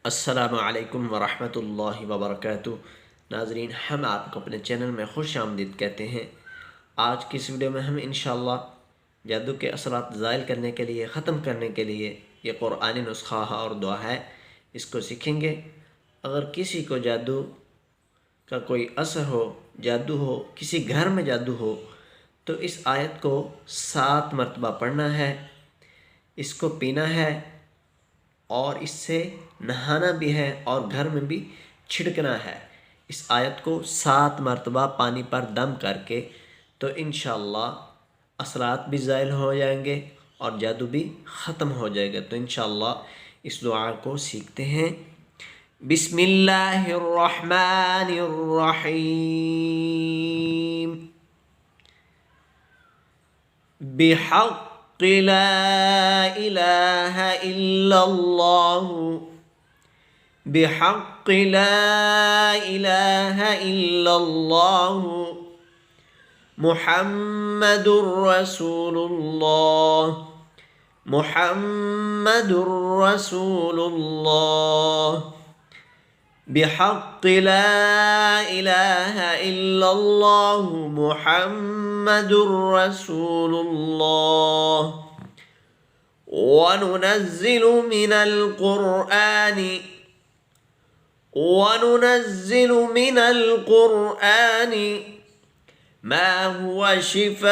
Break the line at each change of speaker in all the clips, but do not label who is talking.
अस्सलामु अलैकुम वरहमतुल्लाहि वबरकातुहू। नाज़रीन, हम आपको अपने चैनल में खुश आमदीद कहते हैं। आज की इस वीडियो में हम इंशाअल्लाह जादू के असरात ज़ाइल करने के लिए, ख़त्म करने के लिए ये क़ुरआनी नुस्खा और दुआ है, इसको सीखेंगे। अगर किसी को जादू का कोई असर हो, जादू हो, किसी घर में जादू हो, तो इस आयत को 7 मरतबा पढ़ना है, इसको पीना है और इससे नहाना भी है और घर में भी छिड़कना है। इस आयत को 7 मरतबा पानी पर दम करके तो इंशाअल्लाह असरात भी ज़ाइल हो जाएंगे और जादू भी ख़त्म हो जाएगा। तो इंशाअल्लाह इस दुआ को सीखते हैं। बिस्मिल्लाहिर्रहमानिर्रहीम। बिहक़्क़ि ला इलाहा इल्लल्लाहु, बिहक़्क़ि ला इलाहा इल्लल्लाहु, मुहम्मदुर रसूलुल्लाह, मुहम्मदुर रसूलुल्लाह। बिहक़्क़ि ला इलाहा इल्लल्लाहु, मुहम्मदुर रसूलुल्लाह। वनुनज़्ज़िलु मिनल क़ुरआनि मा हुवा शिफ़ाء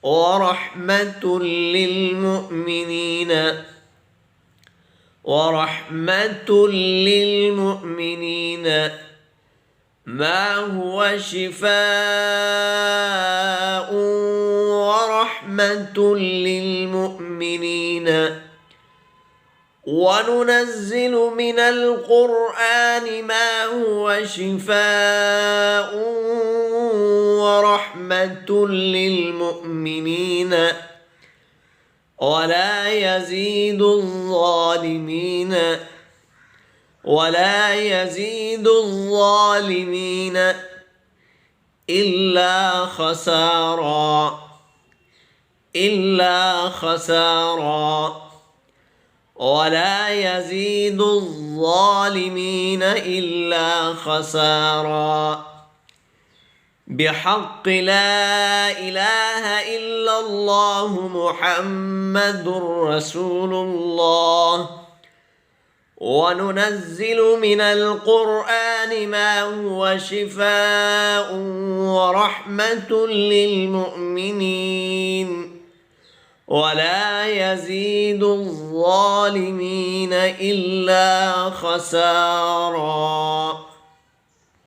वरहमतुल लिलमुमिनीन ما هو شفاء ورحمة للمؤمنين وننزل من القرآن ما هو شفاء ورحمة للمؤمنين ولا يزيد الظالمين إلا خسارا ولا يزيد الظالمين إلا خسارا. بحق لا إله إلا الله محمد رسول الله. وننزل من القرآن ما هو شفاء ورحمة للمؤمنين ولا يزيد الظالمين إلا خسارا.